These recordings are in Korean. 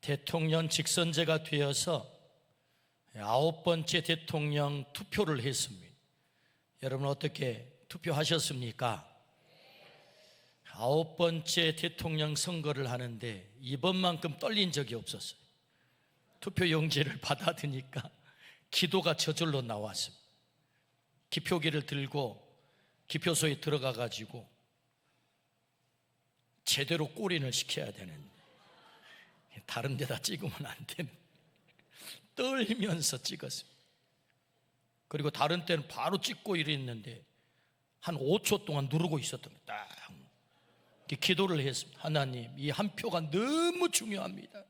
대통령 직선제가 되어서 9번째 대통령 투표를 했습니다. 여러분 어떻게 투표하셨습니까? 9번째 대통령 선거를 하는데 이번만큼 떨린 적이 없었어요. 투표용지를 받아드니까 기도가 저절로 나왔습니다. 기표기를 들고 기표소에 들어가 가지고 제대로 꼬린을 시켜야 되는데 다른 데다 찍으면 안 되는, 떨면서 찍었습니다. 그리고 다른 때는 바로 찍고 이랬는데 한 5초 동안 누르고 있었던 거예요. 딱 기도를 했습니다. 하나님, 이 한 표가 너무 중요합니다.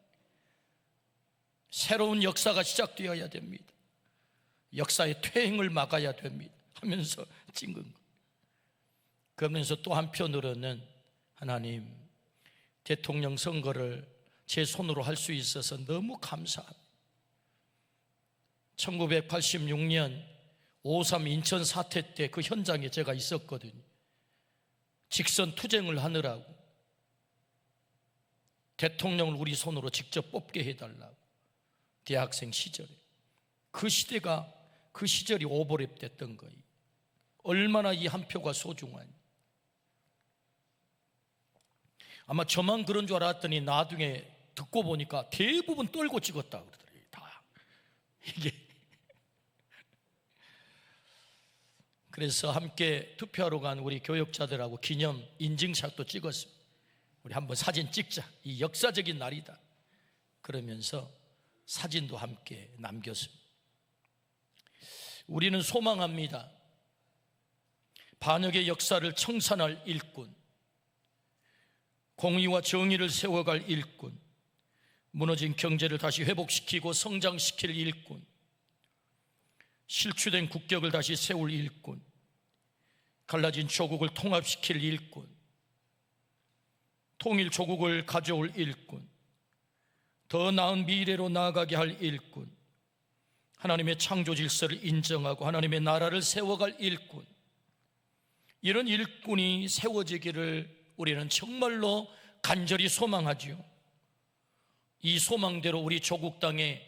새로운 역사가 시작되어야 됩니다. 역사의 퇴행을 막아야 됩니다 하면서 찍은 거예요. 그러면서 또 한 편으로는 하나님, 대통령 선거를 제 손으로 할 수 있어서 너무 감사합니다. 1986년 5.3 인천 사태 때 그 현장에 제가 있었거든요. 직선 투쟁을 하느라고 대통령을 우리 손으로 직접 뽑게 해달라고, 대학생 시절에 그 시절이 오버랩 됐던 거예요. 얼마나 이 한 표가 소중하니. 아마 저만 그런 줄 알았더니 나중에 듣고 보니까 대부분 떨고 찍었다 그러더래요. 다 이게. 그래서 함께 투표하러 간 우리 교역자들하고 기념 인증샷도 찍었습니다. 우리 한번 사진 찍자, 이 역사적인 날이다 그러면서 사진도 함께 남겼습니다. 우리는 소망합니다. 반역의 역사를 청산할 일꾼, 공의와 정의를 세워갈 일꾼, 무너진 경제를 다시 회복시키고 성장시킬 일꾼, 실추된 국격을 다시 세울 일꾼, 갈라진 조국을 통합시킬 일꾼, 통일 조국을 가져올 일꾼, 더 나은 미래로 나아가게 할 일꾼, 하나님의 창조 질서를 인정하고 하나님의 나라를 세워갈 일꾼, 이런 일꾼이 세워지기를 우리는 정말로 간절히 소망하지요. 이 소망대로 우리 조국 땅에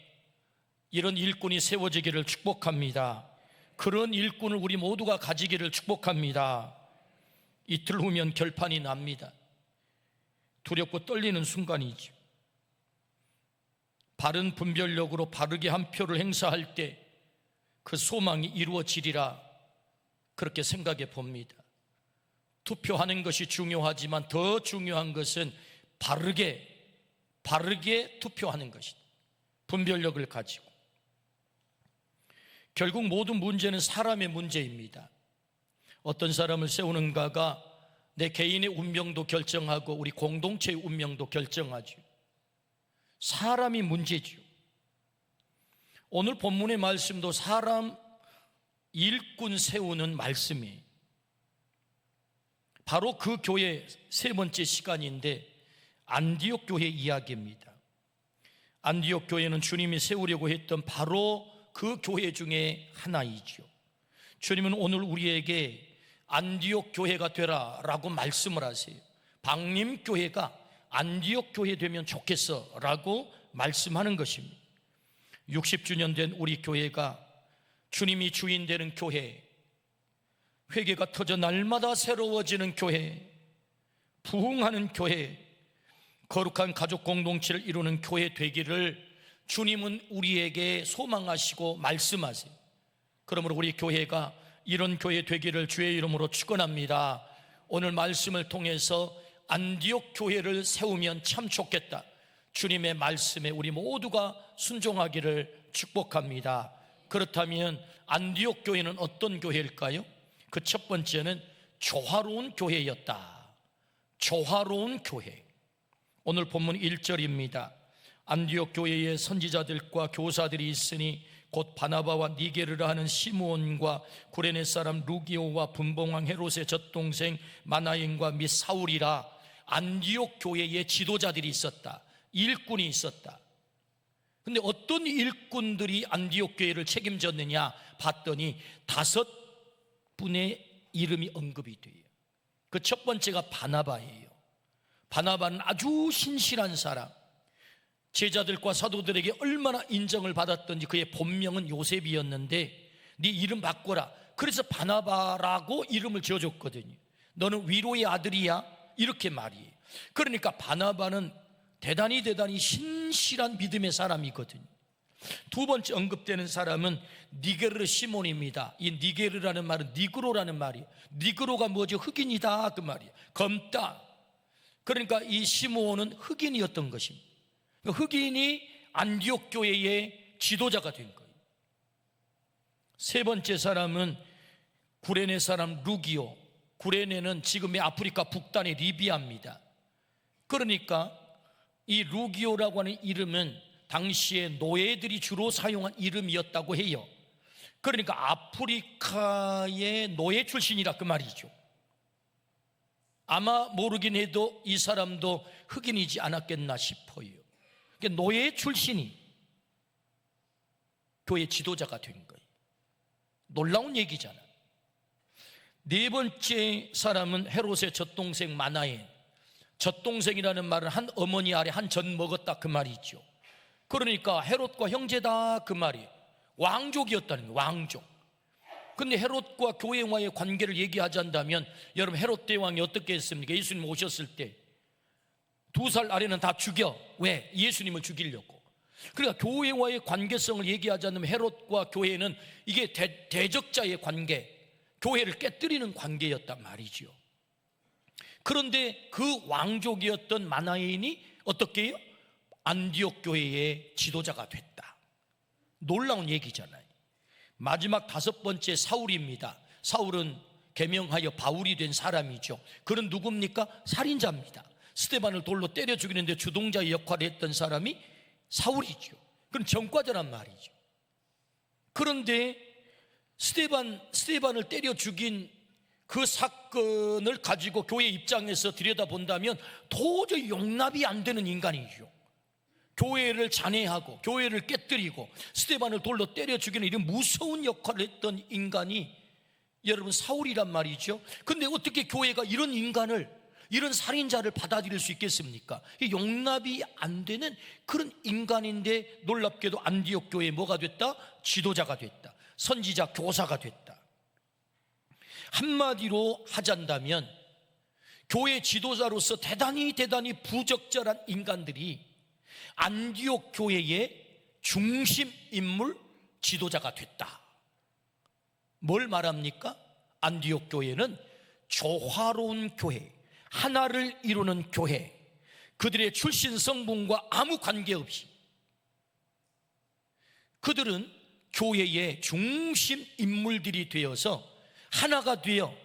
이런 일꾼이 세워지기를 축복합니다. 그런 일꾼을 우리 모두가 가지기를 축복합니다. 이틀 후면 결판이 납니다. 두렵고 떨리는 순간이죠. 바른 분별력으로 바르게 한 표를 행사할 때 그 소망이 이루어지리라, 그렇게 생각해 봅니다. 투표하는 것이 중요하지만 더 중요한 것은 바르게 투표하는 것이다. 분별력을 가지고. 결국 모든 문제는 사람의 문제입니다. 어떤 사람을 세우는가가 내 개인의 운명도 결정하고 우리 공동체의 운명도 결정하죠. 사람이 문제죠. 오늘 본문의 말씀도 사람 일꾼 세우는 말씀이에요. 바로 그 교회 세 번째 시간인데 안디옥 교회 이야기입니다. 안디옥 교회는 주님이 세우려고 했던 바로 그 교회 중에 하나이죠. 주님은 오늘 우리에게 안디옥 교회가 되라 라고 말씀을 하세요. 방림교회가 안디옥 교회 되면 좋겠어 라고 말씀하는 것입니다. 60주년 된 우리 교회가 주님이 주인 되는 교회, 회개가 터져 날마다 새로워지는 교회, 부흥하는 교회, 거룩한 가족 공동체를 이루는 교회 되기를 주님은 우리에게 소망하시고 말씀하세요. 그러므로 우리 교회가 이런 교회 되기를 주의 이름으로 축원합니다. 오늘 말씀을 통해서 안디옥 교회를 세우면 참 좋겠다, 주님의 말씀에 우리 모두가 순종하기를 축복합니다. 그렇다면 안디옥 교회는 어떤 교회일까요? 그 첫 번째는 조화로운 교회였다. 조화로운 교회. 오늘 본문 1절입니다. 안디옥 교회에 선지자들과 교사들이 있으니 곧 바나바와 니게르라 하는 시므온과 구레네 사람 루기오와 분봉왕 헤롯의 젖동생 마나인과 및 사울이라. 안디옥 교회에 지도자들이 있었다. 일꾼이 있었다. 근데 어떤 일꾼들이 안디옥 교회를 책임졌느냐 봤더니 5분의 이름이 언급이 돼요. 그 첫 번째가 바나바예요. 바나바는 아주 신실한 사람, 제자들과 사도들에게 얼마나 인정을 받았던지. 그의 본명은 요셉이었는데 네 이름 바꿔라. 그래서 바나바라고 이름을 지어줬거든요. 너는 위로의 아들이야, 이렇게 말이에요. 그러니까 바나바는 대단히 신실한 믿음의 사람이거든요. 두 번째 언급되는 사람은 니게르 시몬입니다. 이 니게르라는 말은 니그로라는 말이에요. 니그로가 뭐죠? 흑인이다, 그 말이에요. 검다. 그러니까 이 시몬은 흑인이었던 것입니다. 흑인이 안디옥 교회의 지도자가 된 거예요. 세 번째 사람은 구레네 사람 루기오. 구레네는 지금의 아프리카 북단의 리비아입니다. 그러니까 이 루기오라고 하는 이름은 당시에 노예들이 주로 사용한 이름이었다고 해요. 그러니까 아프리카의 노예 출신이라 그 말이죠. 아마 모르긴 해도 이 사람도 흑인이지 않았겠나 싶어요. 그러니까 노예 출신이 교회 지도자가 된 거예요. 놀라운 얘기잖아. 네 번째 사람은 헤롯의 젖동생 마나엔. 젖동생이라는 말은 한 어머니 아래 한 젖 먹었다, 그 말이죠. 그러니까 헤롯과 형제다, 그 말이에요. 왕족이었다는 거예요. 왕족. 근데 헤롯과 교회와의 관계를 얘기하자면, 여러분 헤롯 대왕이 어떻게 했습니까? 예수님 오셨을 때 2살 아래는 다 죽여. 왜? 예수님을 죽이려고. 그러니까 교회와의 관계성을 얘기하자면 헤롯과 교회는 이게 대적자의 관계, 교회를 깨뜨리는 관계였단 말이죠. 그런데 그 왕족이었던 마나엔이 어떻게 해요? 안디옥 교회의 지도자가 됐다. 놀라운 얘기잖아요. 마지막 다섯 번째 사울입니다. 사울은 개명하여 바울이 된 사람이죠. 그는 누굽니까? 살인자입니다. 스데반을 돌로 때려 죽이는데 주동자의 역할을 했던 사람이 사울이죠. 그건 전과자란 말이죠. 그런데 스데반을 때려 죽인 그 사건을 가지고 교회 입장에서 들여다본다면 도저히 용납이 안 되는 인간이죠. 교회를 잔해하고 교회를 깨뜨리고 스데반을 돌로 때려 죽이는 이런 무서운 역할을 했던 인간이 여러분 사울이란 말이죠. 근데 어떻게 교회가 이런 인간을, 이런 살인자를 받아들일 수 있겠습니까? 용납이 안 되는 그런 인간인데 놀랍게도 안디옥 교회에 뭐가 됐다? 지도자가 됐다. 선지자, 교사가 됐다. 한마디로 하잔다면 교회 지도자로서 대단히 부적절한 인간들이 안디옥 교회의 중심 인물 지도자가 됐다. 뭘 말합니까? 안디옥 교회는 조화로운 교회, 하나를 이루는 교회, 그들의 출신 성분과 아무 관계없이 그들은 교회의 중심 인물들이 되어서 하나가 되어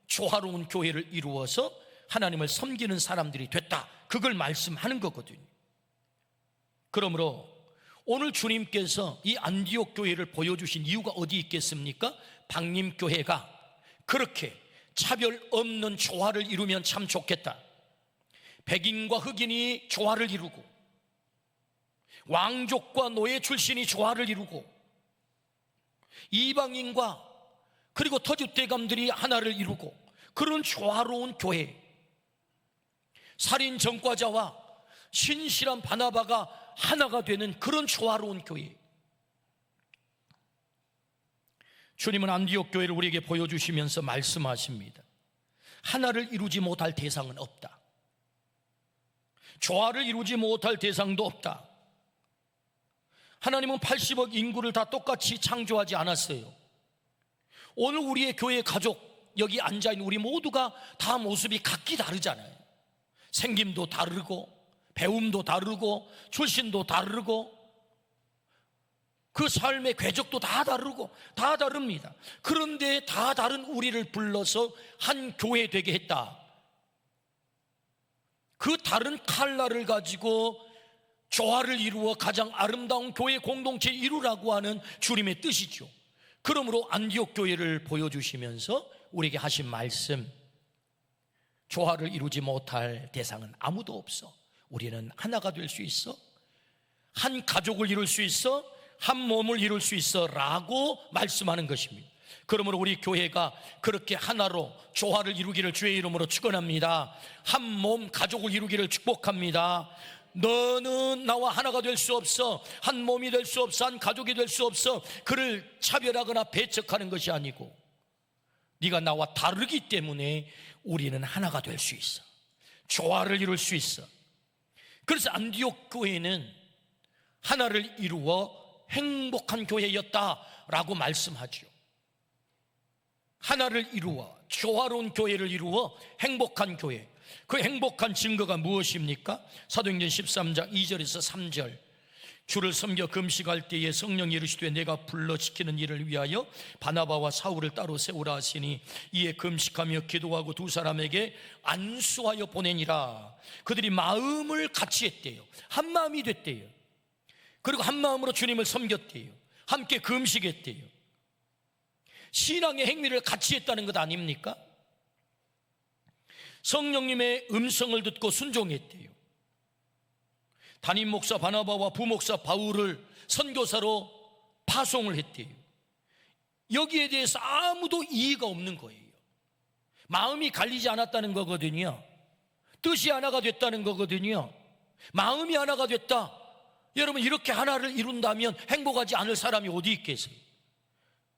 조화로운 교회를 이루어서 하나님을 섬기는 사람들이 됐다. 그걸 말씀하는 거거든요. 그러므로 오늘 주님께서 이 안디옥 교회를 보여주신 이유가 어디 있겠습니까? 방림교회가 그렇게 차별 없는 조화를 이루면 참 좋겠다. 백인과 흑인이 조화를 이루고 왕족과 노예 출신이 조화를 이루고 이방인과 그리고 터줏대감들이 하나를 이루고 그런 조화로운 교회, 살인 전과자와 신실한 바나바가 하나가 되는 그런 조화로운 교회. 주님은 안디옥 교회를 우리에게 보여주시면서 말씀하십니다. 하나를 이루지 못할 대상은 없다. 조화를 이루지 못할 대상도 없다. 하나님은 80억 인구를 다 똑같이 창조하지 않았어요. 오늘 우리의 교회 가족, 여기 앉아있는 우리 모두가 다 모습이 각기 다르잖아요. 생김도 다르고 배움도 다르고 출신도 다르고 그 삶의 궤적도 다 다르고 다 다릅니다. 그런데 다 다른 우리를 불러서 한 교회 되게 했다. 그 다른 칼라를 가지고 조화를 이루어 가장 아름다운 교회 공동체 이루라고 하는 주님의 뜻이죠. 그러므로 안디옥 교회를 보여주시면서 우리에게 하신 말씀, 조화를 이루지 못할 대상은 아무도 없어. 우리는 하나가 될 수 있어. 한 가족을 이룰 수 있어. 한 몸을 이룰 수 있어 라고 말씀하는 것입니다. 그러므로 우리 교회가 그렇게 하나로 조화를 이루기를 주의 이름으로 축원합니다. 한 몸 가족을 이루기를 축복합니다. 너는 나와 하나가 될 수 없어, 한 몸이 될 수 없어, 한 가족이 될 수 없어, 그를 차별하거나 배척하는 것이 아니고 네가 나와 다르기 때문에 우리는 하나가 될 수 있어, 조화를 이룰 수 있어. 그래서 안디옥 교회는 하나를 이루어 행복한 교회였다라고 말씀하죠. 하나를 이루어 조화로운 교회를 이루어 행복한 교회. 그 행복한 증거가 무엇입니까? 사도행전 13장 2절에서 3절. 주를 섬겨 금식할 때에 성령이 이르시되 내가 불러 지키는 일을 위하여 바나바와 사울을 따로 세우라 하시니 이에 금식하며 기도하고 두 사람에게 안수하여 보내니라. 그들이 마음을 같이 했대요. 한 마음이 됐대요. 그리고 한 마음으로 주님을 섬겼대요. 함께 금식했대요. 신앙의 행위를 같이 했다는 것 아닙니까? 성령님의 음성을 듣고 순종했대요. 담임 목사 바나바와 부목사 바울을 선교사로 파송을 했대요. 여기에 대해서 아무도 이의가 없는 거예요. 마음이 갈리지 않았다는 거거든요. 뜻이 하나가 됐다는 거거든요. 마음이 하나가 됐다. 여러분, 이렇게 하나를 이룬다면 행복하지 않을 사람이 어디 있겠어요?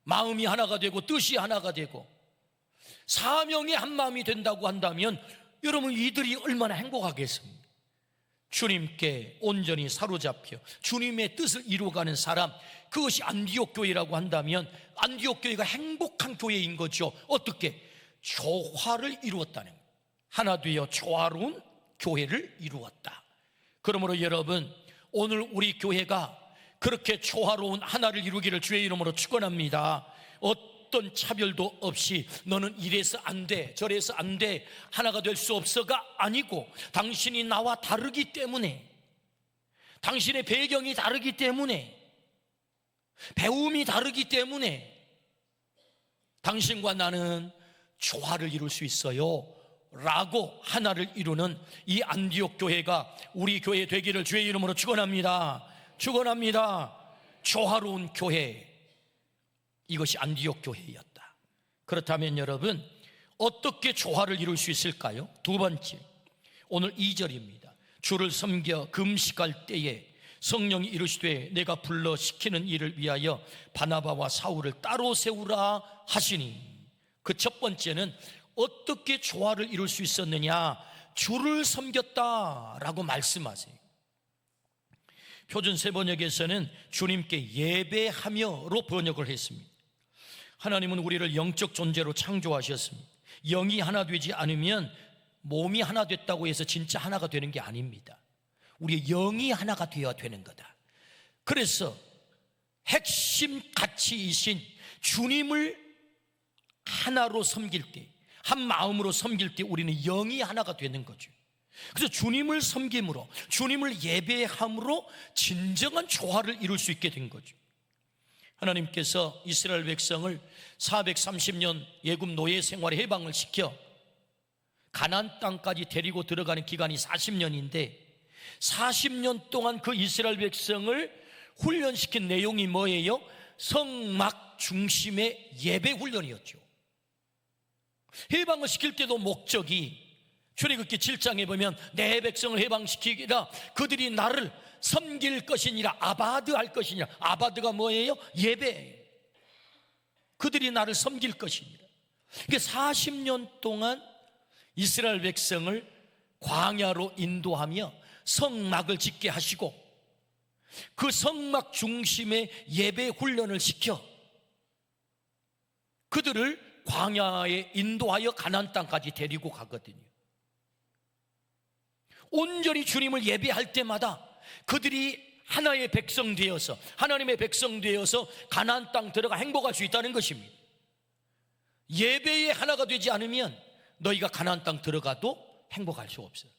마음이 하나가 되고 뜻이 하나가 되고 사명이 한 마음이 된다고 한다면 여러분, 이들이 얼마나 행복하겠습니까? 주님께 온전히 사로잡혀 주님의 뜻을 이루어가는 사람, 그것이 안디옥 교회라고 한다면 안디옥 교회가 행복한 교회인 거죠. 어떻게? 조화를 이루었다는 거예요. 하나 되어 조화로운 교회를 이루었다. 그러므로 여러분, 오늘 우리 교회가 그렇게 조화로운 하나를 이루기를 주의 이름으로 축원합니다. 어떤 차별도 없이 너는 이래서 안 돼, 저래서 안 돼, 하나가 될 수 없어가 아니고 당신이 나와 다르기 때문에, 당신의 배경이 다르기 때문에, 배움이 다르기 때문에 당신과 나는 조화를 이룰 수 있어요 라고 하나를 이루는 이 안디옥 교회가 우리 교회 되기를 주의 이름으로 축원합니다. 축원합니다. 조화로운 교회, 이것이 안디옥 교회였다. 그렇다면 여러분, 어떻게 조화를 이룰 수 있을까요? 두 번째, 오늘 2절입니다. 주를 섬겨 금식할 때에 성령이 이르시되 내가 불러 시키는 일을 위하여 바나바와 사울을 따로 세우라 하시니, 그 첫 번째는 어떻게 조화를 이룰 수 있었느냐? 주를 섬겼다라고 말씀하세요. 표준 세번역에서는 주님께 예배하며로 번역을 했습니다. 하나님은 우리를 영적 존재로 창조하셨습니다. 영이 하나 되지 않으면 몸이 하나 됐다고 해서 진짜 하나가 되는 게 아닙니다. 우리의 영이 하나가 되어야 되는 거다. 그래서 핵심 가치이신 주님을 하나로 섬길 때, 한 마음으로 섬길 때 우리는 영이 하나가 되는 거죠. 그래서 주님을 섬김으로, 주님을 예배함으로 진정한 조화를 이룰 수 있게 된 거죠. 하나님께서 이스라엘 백성을 430년 예굽 노예 생활에 해방을 시켜 가나안 땅까지 데리고 들어가는 기간이 40년인데 40년 동안 그 이스라엘 백성을 훈련시킨 내용이 뭐예요? 성막 중심의 예배 훈련이었죠. 해방을 시킬 때도 목적이, 출애굽기 7장에 보면 내 백성을 해방시키기라 그들이 나를 섬길 것이니라, 아바드 할 것이니라. 아바드가 뭐예요? 예배. 그들이 나를 섬길 것이니라. 그러니까 40년 동안 이스라엘 백성을 광야로 인도하며 성막을 짓게 하시고 그 성막 중심의 예배 훈련을 시켜 그들을 광야에 인도하여 가나안 땅까지 데리고 가거든요. 온전히 주님을 예배할 때마다 그들이 하나의 백성 되어서, 하나님의 백성 되어서 가나안 땅 들어가 행복할 수 있다는 것입니다. 예배에 하나가 되지 않으면 너희가 가나안 땅 들어가도 행복할 수 없어요.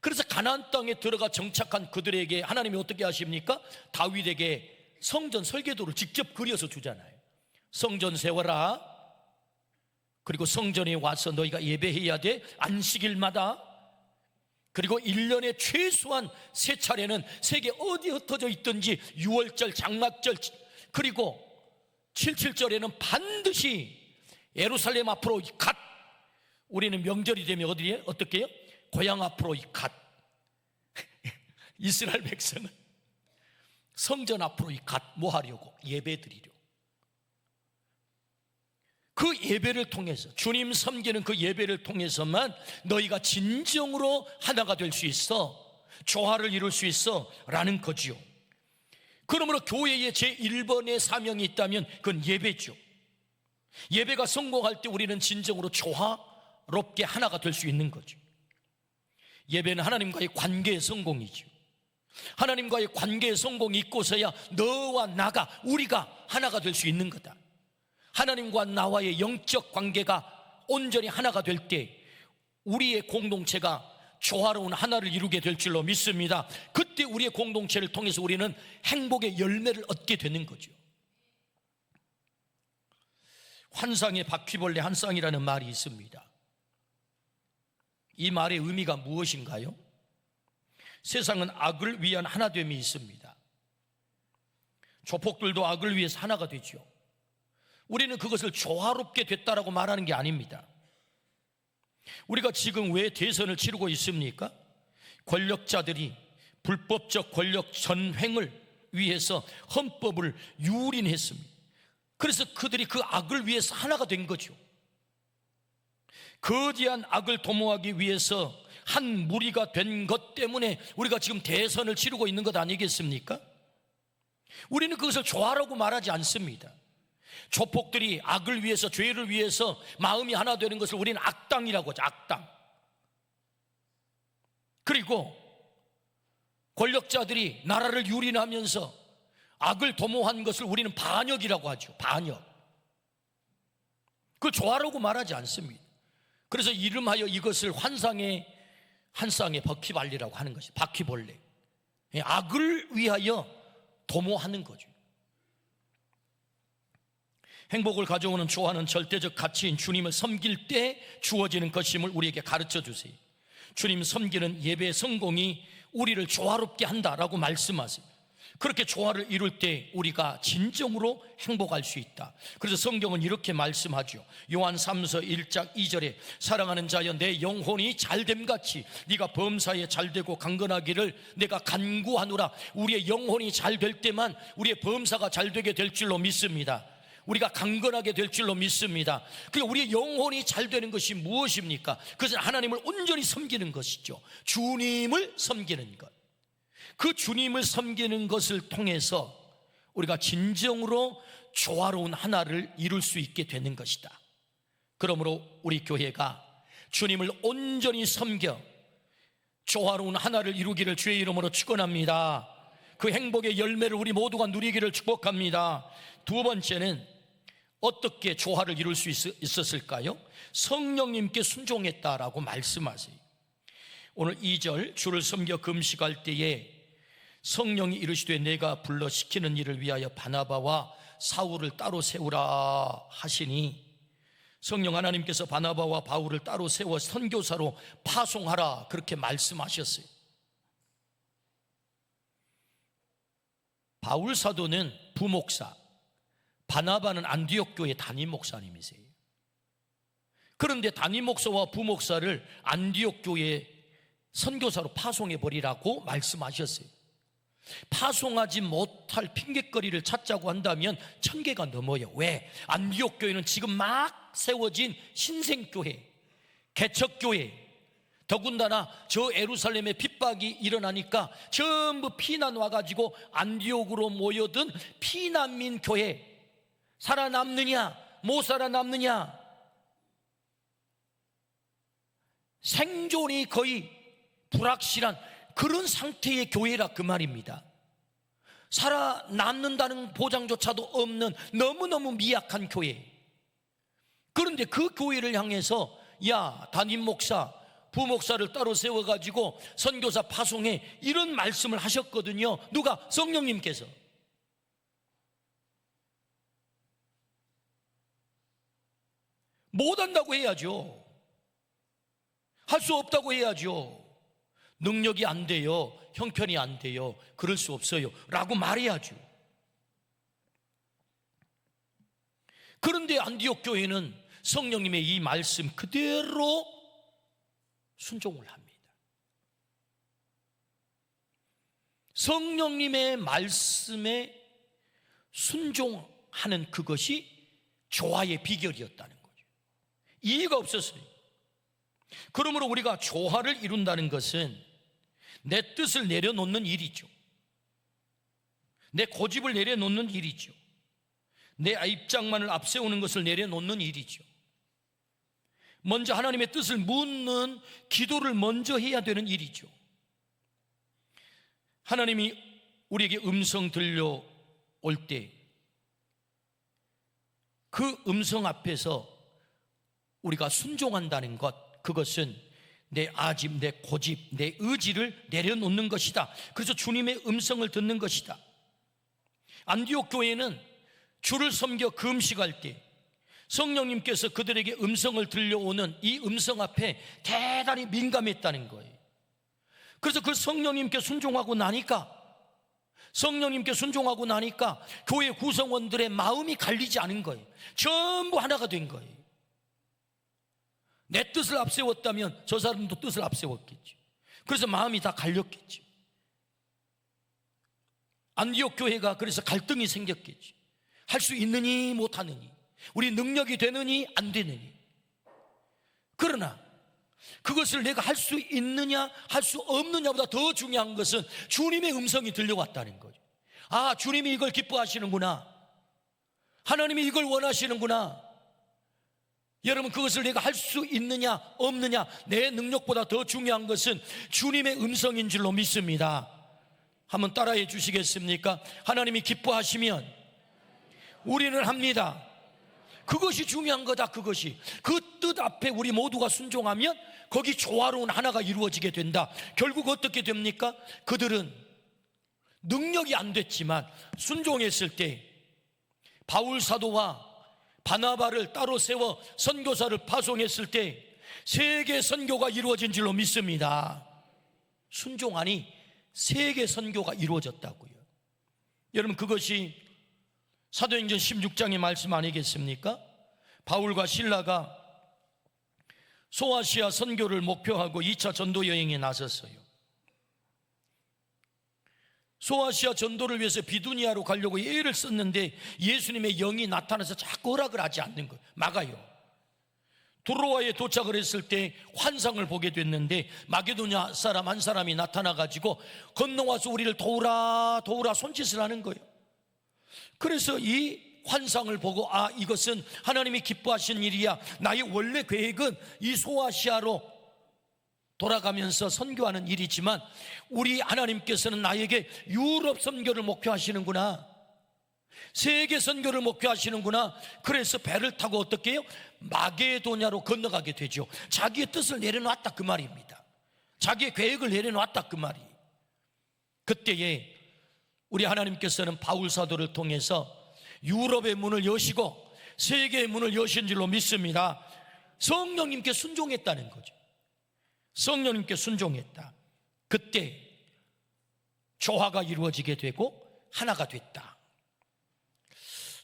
그래서 가나안 땅에 들어가 정착한 그들에게 하나님이 어떻게 하십니까? 다윗에게 성전 설계도를 직접 그려서 주잖아요. 성전 세워라. 그리고 성전에 와서 너희가 예배해야 돼. 안식일마다. 그리고 1년에 최소한 3차례는 세계 어디 흩어져 있든지 유월절, 장막절, 그리고 77절에는 반드시 예루살렘 앞으로 갓, 우리는 명절이 되면 어디에? 어떻게 해요? 고향 앞으로 갓. 이스라엘 백성은 성전 앞으로 뭐 하려고? 예배 드리려. 그 예배를 통해서, 주님 섬기는 그 예배를 통해서만 너희가 진정으로 하나가 될 수 있어, 조화를 이룰 수 있어 라는 거지요. 그러므로 교회의 제1번의 사명이 있다면 그건 예배죠. 예배가 성공할 때 우리는 진정으로 조화롭게 하나가 될 수 있는 거죠. 예배는 하나님과의 관계의 성공이죠. 하나님과의 관계의 성공이 있고서야 너와 나가, 우리가 하나가 될 수 있는 거다. 하나님과 나와의 영적 관계가 온전히 하나가 될 때 우리의 공동체가 조화로운 하나를 이루게 될 줄로 믿습니다. 그때 우리의 공동체를 통해서 우리는 행복의 열매를 얻게 되는 거죠. 환상의 바퀴벌레 한 쌍이라는 말이 있습니다. 이 말의 의미가 무엇인가요? 세상은 악을 위한 하나됨이 있습니다. 조폭들도 악을 위해서 하나가 되죠. 우리는 그것을 조화롭게 됐다라고 말하는 게 아닙니다. 우리가 지금 왜 대선을 치르고 있습니까? 권력자들이 불법적 권력 전횡을 위해서 헌법을 유린했습니다. 그래서 그들이 그 악을 위해서 하나가 된 거죠. 거대한 악을 도모하기 위해서 한 무리가 된 것 때문에 우리가 지금 대선을 치르고 있는 것 아니겠습니까? 우리는 그것을 조화라고 말하지 않습니다. 조폭들이 악을 위해서, 죄를 위해서 마음이 하나 되는 것을 우리는 악당이라고 하죠. 악당. 그리고 권력자들이 나라를 유린하면서 악을 도모한 것을 우리는 반역이라고 하죠. 반역. 그걸 조화라고 말하지 않습니다. 그래서 이름하여 이것을 환상의 한 쌍의 바퀴벌레라고 하는 것이, 바퀴벌레. 악을 위하여 도모하는 거죠. 행복을 가져오는 조화는 절대적 가치인 주님을 섬길 때 주어지는 것임을 우리에게 가르쳐 주세요. 주님 섬기는 예배의 성공이 우리를 조화롭게 한다라고 말씀하세요. 그렇게 조화를 이룰 때 우리가 진정으로 행복할 수 있다. 그래서 성경은 이렇게 말씀하죠. 요한 3서 1장 2절에 사랑하는 자여, 내 영혼이 잘됨같이 네가 범사에 잘되고 강건하기를 내가 간구하노라. 우리의 영혼이 잘 될 때만 우리의 범사가 잘되게 될 줄로 믿습니다. 우리가 강건하게 될 줄로 믿습니다. 그러니까 우리의 영혼이 잘 되는 것이 무엇입니까? 그것은 하나님을 온전히 섬기는 것이죠. 주님을 섬기는 것. 그 주님을 섬기는 것을 통해서 우리가 진정으로 조화로운 하나를 이룰 수 있게 되는 것이다. 그러므로 우리 교회가 주님을 온전히 섬겨 조화로운 하나를 이루기를 주의 이름으로 축원합니다. 그 행복의 열매를 우리 모두가 누리기를 축복합니다. 두 번째는 어떻게 조화를 이룰 수 있었을까요? 성령님께 순종했다라고 말씀하세요. 오늘 2절, 주를 섬겨 금식할 때에 성령이 이르시되 내가 불러 시키는 일을 위하여 바나바와 사울을 따로 세우라 하시니, 성령 하나님께서 바나바와 바울을 따로 세워 선교사로 파송하라 그렇게 말씀하셨어요. 바울 사도는 부목사, 바나바는 안디옥 교회 담임 목사님이세요. 그런데 담임 목사와 부목사를 안디옥 교회 선교사로 파송해 버리라고 말씀하셨어요. 파송하지 못할 핑곗거리를 찾자고 한다면 1000개가 넘어요. 왜? 안디옥 교회는 지금 막 세워진 신생교회, 개척교회, 더군다나 저 예루살렘에 핍박이 일어나니까 전부 피난 와가지고 안디옥으로 모여든 피난민 교회, 살아남느냐 못 살아남느냐, 생존이 거의 불확실한 그런 상태의 교회라 그 말입니다. 살아남는다는 보장조차도 없는 너무너무 미약한 교회. 그런데 그 교회를 향해서 야, 담임 목사, 부목사를 따로 세워가지고 선교사 파송해, 이런 말씀을 하셨거든요. 누가? 성령님께서. 못한다고 해야죠. 할 수 없다고 해야죠. 능력이 안 돼요, 형편이 안 돼요, 그럴 수 없어요 라고 말해야죠. 그런데 안디옥 교회는 성령님의 이 말씀 그대로 순종을 합니다. 성령님의 말씀에 순종하는 그것이 조화의 비결이었다는 거죠. 이해가 없었어요. 그러므로 우리가 조화를 이룬다는 것은 내 뜻을 내려놓는 일이죠. 내 고집을 내려놓는 일이죠. 내 입장만을 앞세우는 것을 내려놓는 일이죠. 먼저 하나님의 뜻을 묻는 기도를 먼저 해야 되는 일이죠. 하나님이 우리에게 음성 들려올 때 그 음성 앞에서 우리가 순종한다는 것, 그것은 내 아집, 내 고집, 내 의지를 내려놓는 것이다. 그래서 주님의 음성을 듣는 것이다. 안디옥 교회는 주를 섬겨 금식할 때 성령님께서 그들에게 음성을 들려오는 이 음성 앞에 대단히 민감했다는 거예요. 그래서 그 성령님께 순종하고 나니까 교회 구성원들의 마음이 갈리지 않은 거예요. 전부 하나가 된 거예요. 내 뜻을 앞세웠다면 저 사람도 뜻을 앞세웠겠죠. 그래서 마음이 다 갈렸겠죠. 안디옥 교회가 그래서 갈등이 생겼겠죠. 할 수 있느니 못하느니, 우리 능력이 되느니 안 되느니. 그러나 그것을 내가 할 수 있느냐 할 수 없느냐보다 더 중요한 것은 주님의 음성이 들려왔다는 거죠. 아, 주님이 이걸 기뻐하시는구나, 하나님이 이걸 원하시는구나. 여러분, 그것을 내가 할 수 있느냐 없느냐, 내 능력보다 더 중요한 것은 주님의 음성인 줄로 믿습니다. 한번 따라해 주시겠습니까? 하나님이 기뻐하시면 우리는 합니다. 그것이 중요한 거다. 그것이 그 뜻 앞에 우리 모두가 순종하면 거기 조화로운 하나가 이루어지게 된다. 결국 어떻게 됩니까? 그들은 능력이 안 됐지만 순종했을 때 바울 사도와 바나바를 따로 세워 선교사를 파송했을 때 세계 선교가 이루어진 줄로 믿습니다. 순종하니 세계 선교가 이루어졌다고요. 여러분, 그것이 사도행전 16장의 말씀 아니겠습니까? 바울과 실라가 소아시아 선교를 목표하고 2차 전도 여행에 나섰어요. 소아시아 전도를 위해서 비두니아로 가려고 애를 썼는데 예수님의 영이 나타나서 자꾸 허락을 하지 않는 거예요. 막아요. 두로아에 도착을 했을 때 환상을 보게 됐는데 마게도냐 사람 한 사람이 나타나가지고 건너와서 우리를 도우라 손짓을 하는 거예요. 그래서 이 환상을 보고, 아, 이것은 하나님이 기뻐하시는 일이야. 나의 원래 계획은 이 소아시아로 돌아가면서 선교하는 일이지만 우리 하나님께서는 나에게 유럽 선교를 목표하시는구나, 세계 선교를 목표하시는구나. 그래서 배를 타고 어떻게 해요? 마게도냐로 건너가게 되죠. 자기의 뜻을 내려놨다 그 말입니다. 자기의 계획을 내려놨다 그 말이에요. 그때에 우리 하나님께서는 바울 사도를 통해서 유럽의 문을 여시고 세계의 문을 여신 줄로 믿습니다. 성령님께 순종했다는 거죠. 성령님께 순종했다. 그때 조화가 이루어지게 되고 하나가 됐다.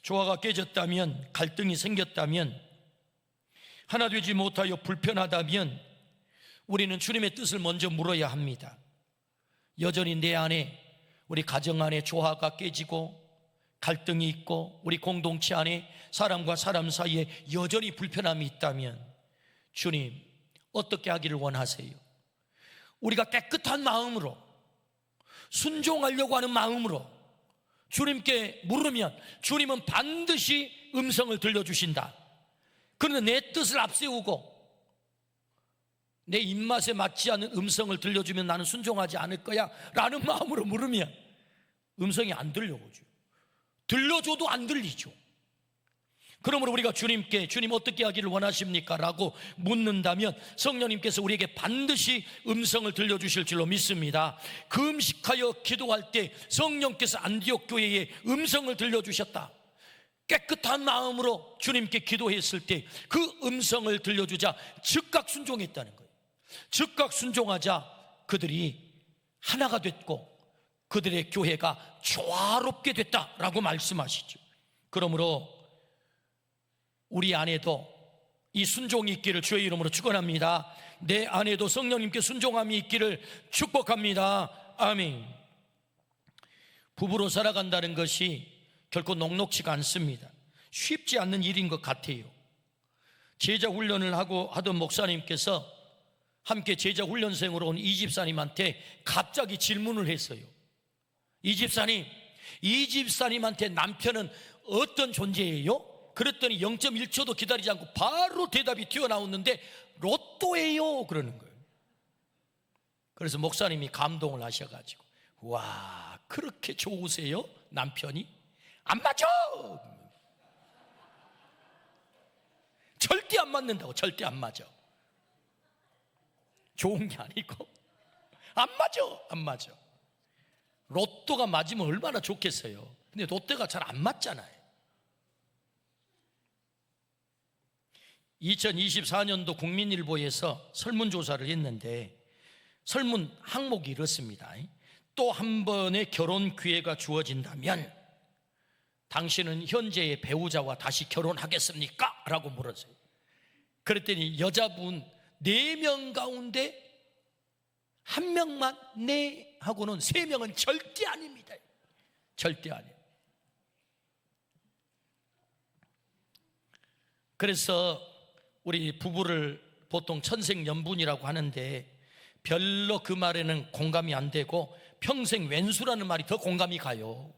조화가 깨졌다면, 갈등이 생겼다면, 하나 되지 못하여 불편하다면 우리는 주님의 뜻을 먼저 물어야 합니다. 여전히 내 안에, 우리 가정 안에 조화가 깨지고 갈등이 있고 우리 공동체 안에 사람과 사람 사이에 여전히 불편함이 있다면 주님, 어떻게 하기를 원하세요? 우리가 깨끗한 마음으로 순종하려고 하는 마음으로 주님께 물으면 주님은 반드시 음성을 들려주신다. 그런데 내 뜻을 앞세우고 내 입맛에 맞지 않는 음성을 들려주면 나는 순종하지 않을 거야 라는 마음으로 물으면 음성이 안 들려오죠. 들려줘도 안 들리죠. 그러므로 우리가 주님께, 주님 어떻게 하기를 원하십니까? 라고 묻는다면 성령님께서 우리에게 반드시 음성을 들려주실 줄로 믿습니다. 금식하여 기도할 때 성령께서 안디옥 교회에 음성을 들려주셨다. 깨끗한 마음으로 주님께 기도했을 때 그 음성을 들려주자 즉각 순종했다는 거예요. 즉각 순종하자 그들이 하나가 됐고 그들의 교회가 조화롭게 됐다라고 말씀하시죠. 그러므로 우리 안에도 이 순종이 있기를 주의 이름으로 축원합니다. 내 안에도 성령님께 순종함이 있기를 축복합니다. 아멘. 부부로 살아간다는 것이 결코 녹록지가 않습니다. 쉽지 않는 일인 것 같아요. 제자 훈련을 하던 목사님께서 함께 제자 훈련생으로 온 이 집사님한테 갑자기 질문을 했어요. 이 집사님한테 남편은 어떤 존재예요? 그랬더니 0.1초도 기다리지 않고 바로 대답이 튀어나오는데 로또예요 그러는 거예요. 그래서 목사님이 감동을 하셔가지고, 와, 그렇게 좋으세요? 남편이? 안 맞아! 절대 안 맞는다고. 절대 안 맞아. 좋은 게 아니고 안 맞아. 로또가 맞으면 얼마나 좋겠어요. 근데 로또가 잘 안 맞잖아요. 2024년도 국민일보에서 설문조사를 했는데 설문 항목이 이렇습니다. 또 한 번의 결혼 기회가 주어진다면 당신은 현재의 배우자와 다시 결혼하겠습니까? 라고 물었어요. 그랬더니 여자분 4명 가운데 1명만 네 하고는 3명은 절대 아닙니다. 절대 아니에요. 그래서 우리 부부를 보통 천생연분이라고 하는데 별로 그 말에는 공감이 안 되고 평생 왼수라는 말이 더 공감이 가요.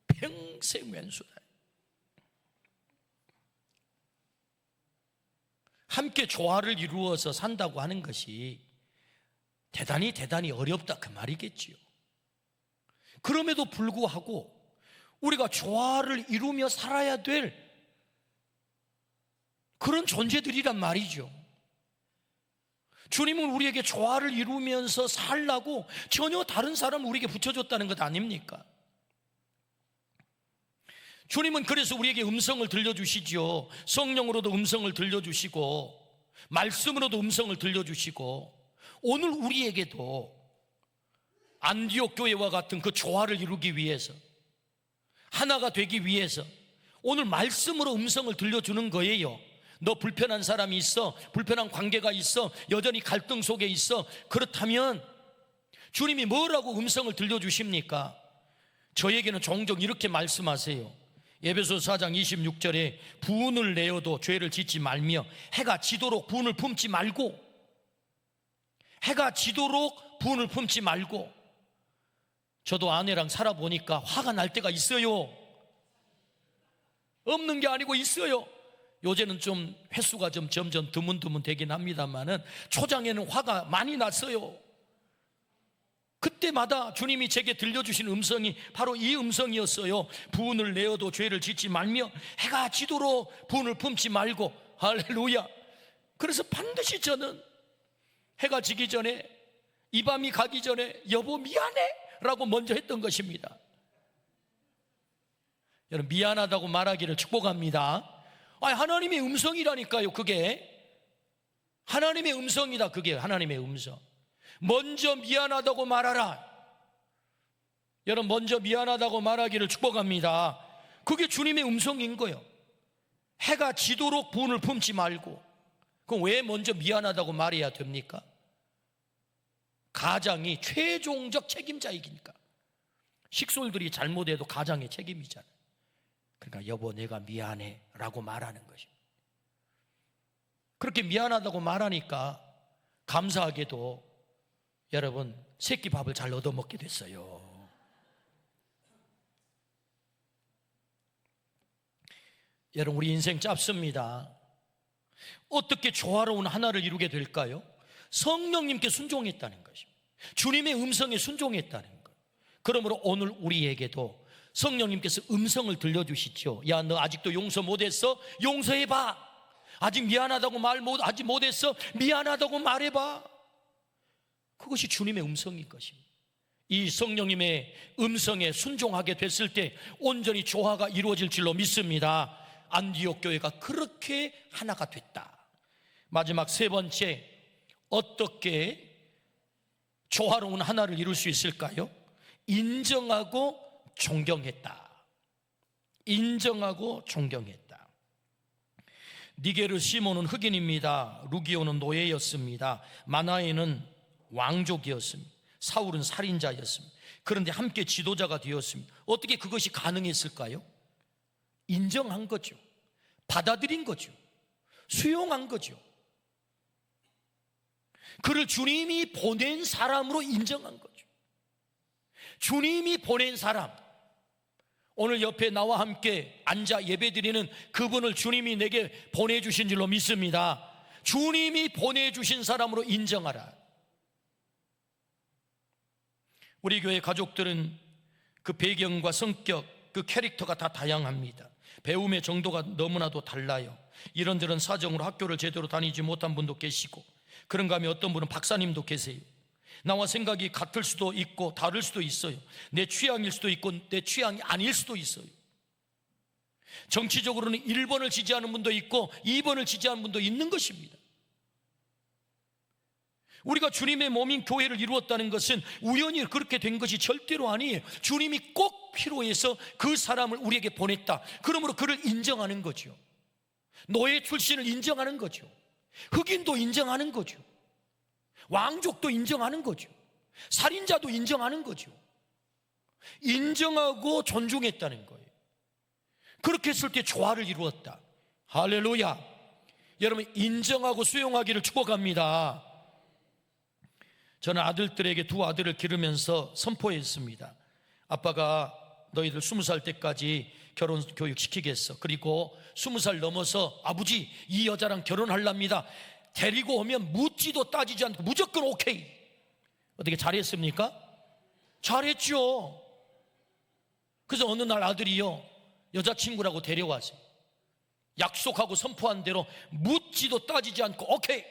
평생 왼수다. 함께 조화를 이루어서 산다고 하는 것이 대단히 어렵다 그 말이겠지요. 그럼에도 불구하고 우리가 조화를 이루며 살아야 될 그런 존재들이란 말이죠. 주님은 우리에게 조화를 이루면서 살라고 전혀 다른 사람을 우리에게 붙여줬다는 것 아닙니까? 주님은 그래서 우리에게 음성을 들려주시죠. 성령으로도 음성을 들려주시고 말씀으로도 음성을 들려주시고 오늘 우리에게도 안디옥 교회와 같은 그 조화를 이루기 위해서 하나가 되기 위해서 오늘 말씀으로 음성을 들려주는 거예요. 너 불편한 사람이 있어, 불편한 관계가 있어, 여전히 갈등 속에 있어. 그렇다면 주님이 뭐라고 음성을 들려주십니까? 저에게는 종종 이렇게 말씀하세요. 에베소서 4장 26절에 부은을 내어도 죄를 짓지 말며 해가 지도록 부은을 품지 말고, 해가 지도록 부은을 품지 말고. 저도 아내랑 살아보니까 화가 날 때가 있어요. 없는 게 아니고 있어요. 요새는 좀 횟수가 좀 점점 드문드문 되긴 합니다만은 초장에는 화가 많이 났어요. 그때마다 주님이 제게 들려주신 음성이 바로 이 음성이었어요. 부은을 내어도 죄를 짓지 말며 해가 지도록 부은을 품지 말고. 할렐루야. 그래서 반드시 저는 해가 지기 전에, 이 밤이 가기 전에 여보 미안해 라고 먼저 했던 것입니다. 여러분, 미안하다고 말하기를 축복합니다. 하나님의 음성이라니까요. 그게 하나님의 음성이다. 그게 하나님의 음성. 먼저 미안하다고 말하라. 여러분, 먼저 미안하다고 말하기를 축복합니다. 그게 주님의 음성인 거예요. 해가 지도록 부은을 품지 말고. 그럼 왜 먼저 미안하다고 말해야 됩니까? 가장이 최종적 책임자이니까. 식솔들이 잘못해도 가장의 책임이잖아요. 그러니까 여보 내가 미안해 라고 말하는 것입니다. 그렇게 미안하다고 말하니까 감사하게도 여러분 새끼 밥을 잘 얻어먹게 됐어요. 여러분, 우리 인생 짧습니다. 어떻게 조화로운 하나를 이루게 될까요? 성령님께 순종했다는 것입니다. 주님의 음성에 순종했다는 것. 그러므로 오늘 우리에게도 성령님께서 음성을 들려주시죠. 야, 너 아직도 용서 못했어? 용서해봐. 아직 미안하다고 아직 못했어? 미안하다고 말해봐. 그것이 주님의 음성인 것입니다. 이 성령님의 음성에 순종하게 됐을 때 온전히 조화가 이루어질 줄로 믿습니다. 안디옥 교회가 그렇게 하나가 됐다. 마지막 세 번째, 어떻게 조화로운 하나를 이룰 수 있을까요? 인정하고 존경했다. 인정하고 존경했다. 니게르 시몬은 흑인입니다. 루기오는 노예였습니다. 마나에는 왕족이었습니다. 사울은 살인자였습니다. 그런데 함께 지도자가 되었습니다. 어떻게 그것이 가능했을까요? 인정한 거죠. 받아들인 거죠. 수용한 거죠. 그를 주님이 보낸 사람으로 인정한 거죠. 주님이 보낸 사람, 오늘 옆에 나와 함께 앉아 예배드리는 그분을 주님이 내게 보내주신 줄로 믿습니다. 주님이 보내주신 사람으로 인정하라. 우리 교회 가족들은 그 배경과 성격, 그 캐릭터가 다 다양합니다. 배움의 정도가 너무나도 달라요. 이런저런 사정으로 학교를 제대로 다니지 못한 분도 계시고, 그런가 하면 어떤 분은 박사님도 계세요. 나와 생각이 같을 수도 있고 다를 수도 있어요. 내 취향일 수도 있고 내 취향이 아닐 수도 있어요. 정치적으로는 1번을 지지하는 분도 있고 2번을 지지하는 분도 있는 것입니다. 우리가 주님의 몸인 교회를 이루었다는 것은 우연히 그렇게 된 것이 절대로 아니에요. 주님이 꼭 필요해서 그 사람을 우리에게 보냈다. 그러므로 그를 인정하는 거죠. 노예 출신을 인정하는 거죠. 흑인도 인정하는 거죠. 왕족도 인정하는 거죠. 살인자도 인정하는 거죠. 인정하고 존중했다는 거예요. 그렇게 했을 때 조화를 이루었다. 할렐루야. 여러분, 인정하고 수용하기를 축복합니다. 저는 아들들에게 두 아들을 기르면서 선포했습니다. 아빠가 너희들 20살 때까지 결혼 교육 시키겠어. 그리고 20살 넘어서 아버지 이 여자랑 결혼하랍니다. 데리고 오면 묻지도 따지지 않고 무조건 오케이. 어떻게 잘했습니까? 잘했죠. 그래서 어느 날 아들이요, 여자친구라고 데려와서 약속하고 선포한 대로 묻지도 따지지 않고 오케이.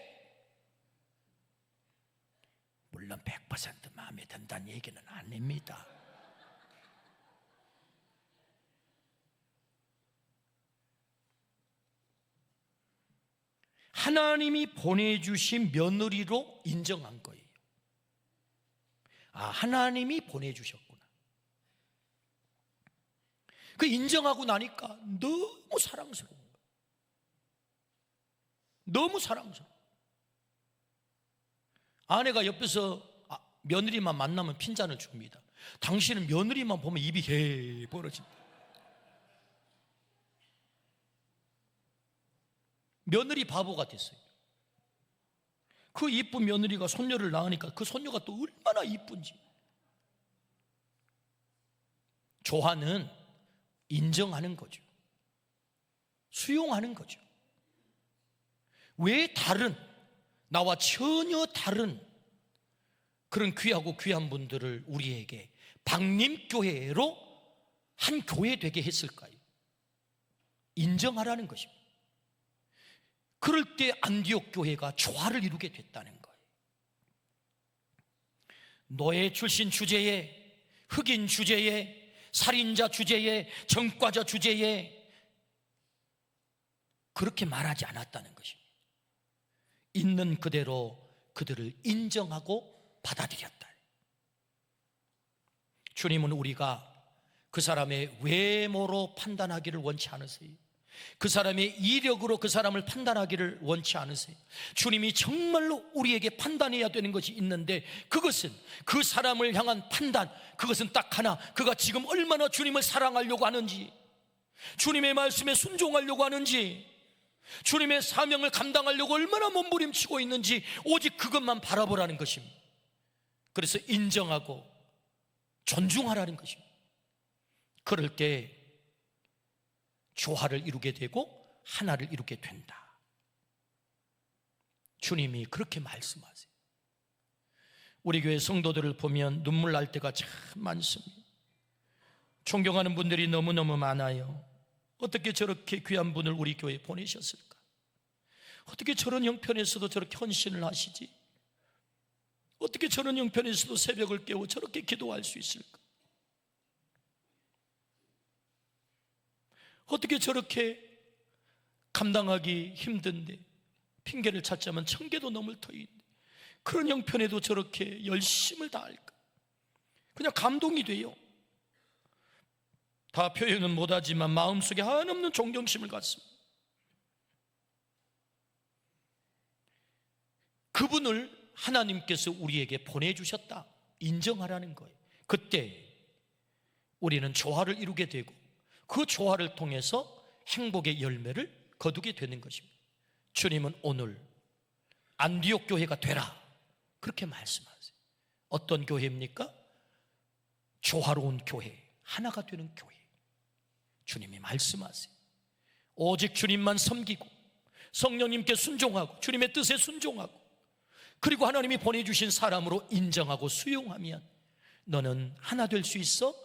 물론 100% 마음에 든다는 얘기는 아닙니다. 하나님이 보내주신 며느리로 인정한 거예요. 아, 하나님이 보내주셨구나. 그 인정하고 나니까 너무 사랑스러운 거예요. 너무 사랑스러워. 아내가 옆에서 며느리만 만나면 핀잔을 줍니다. 당신은 며느리만 보면 입이 개 벌어진다. 며느리 바보가 됐어요. 그 이쁜 며느리가 손녀를 낳으니까 그 손녀가 또 얼마나 이쁜지. 조화는 인정하는 거죠. 수용하는 거죠. 왜 다른, 나와 전혀 다른 그런 귀하고 귀한 분들을 우리에게 박림교회로 한 교회 되게 했을까요? 인정하라는 것입니다. 그럴 때 안디옥 교회가 조화를 이루게 됐다는 거예요. 노예 출신 주제에, 흑인 주제에, 살인자 주제에, 전과자 주제에 그렇게 말하지 않았다는 것입니다. 있는 그대로 그들을 인정하고 받아들였다. 주님은 우리가 그 사람의 외모로 판단하기를 원치 않으세요. 그 사람의 이력으로 그 사람을 판단하기를 원치 않으세요. 주님이 정말로 우리에게 판단해야 되는 것이 있는데, 그것은 그 사람을 향한 판단, 그것은 딱 하나, 그가 지금 얼마나 주님을 사랑하려고 하는지, 주님의 말씀에 순종하려고 하는지, 주님의 사명을 감당하려고 얼마나 몸부림치고 있는지, 오직 그것만 바라보라는 것입니다. 그래서 인정하고 존중하라는 것입니다. 그럴 때 조화를 이루게 되고 하나를 이루게 된다. 주님이 그렇게 말씀하세요. 우리 교회 성도들을 보면 눈물 날 때가 참 많습니다. 존경하는 분들이 너무너무 많아요. 어떻게 저렇게 귀한 분을 우리 교회에 보내셨을까? 어떻게 저런 형편에서도 저렇게 헌신을 하시지? 어떻게 저런 형편에서도 새벽을 깨워 저렇게 기도할 수 있을까? 어떻게 저렇게 감당하기 힘든데, 핑계를 찾자면 1000개도 넘을 터인데 그런 형편에도 저렇게 열심을 다할까? 그냥 감동이 돼요. 다 표현은 못하지만 마음속에 한없는 존경심을 갖습니다. 그분을 하나님께서 우리에게 보내주셨다, 인정하라는 거예요. 그때 우리는 조화를 이루게 되고 그 조화를 통해서 행복의 열매를 거두게 되는 것입니다. 주님은 오늘 안디옥 교회가 되라 그렇게 말씀하세요. 어떤 교회입니까? 조화로운 교회, 하나가 되는 교회. 주님이 말씀하세요. 오직 주님만 섬기고 성령님께 순종하고 주님의 뜻에 순종하고 그리고 하나님이 보내주신 사람으로 인정하고 수용하면 너는 하나 될 수 있어,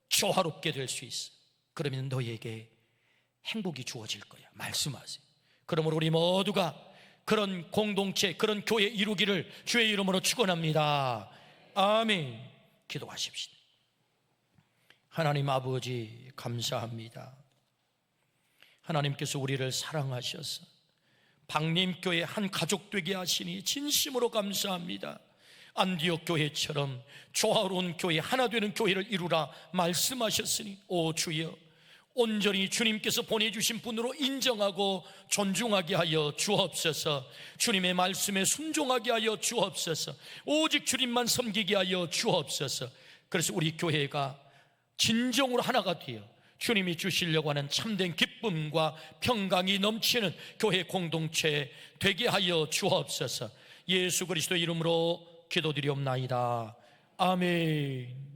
조화롭게 될 수 있어. 그러면 너에게 행복이 주어질 거야 말씀하세요. 그러므로 우리 모두가 그런 공동체, 그런 교회 이루기를 주의 이름으로 축원합니다. 아멘. 기도하십시다. 하나님 아버지 감사합니다. 하나님께서 우리를 사랑하셔서 박림교회 한 가족 되게 하시니 진심으로 감사합니다. 안디옥 교회처럼 조화로운 교회, 하나 되는 교회를 이루라 말씀하셨으니 오 주여, 온전히 주님께서 보내주신 분으로 인정하고 존중하게 하여 주옵소서. 주님의 말씀에 순종하게 하여 주옵소서. 오직 주님만 섬기게 하여 주옵소서. 그래서 우리 교회가 진정으로 하나가 되어 주님이 주시려고 하는 참된 기쁨과 평강이 넘치는 교회 공동체 되게 하여 주옵소서. 예수 그리스도 이름으로 기도드리옵나이다. 아멘.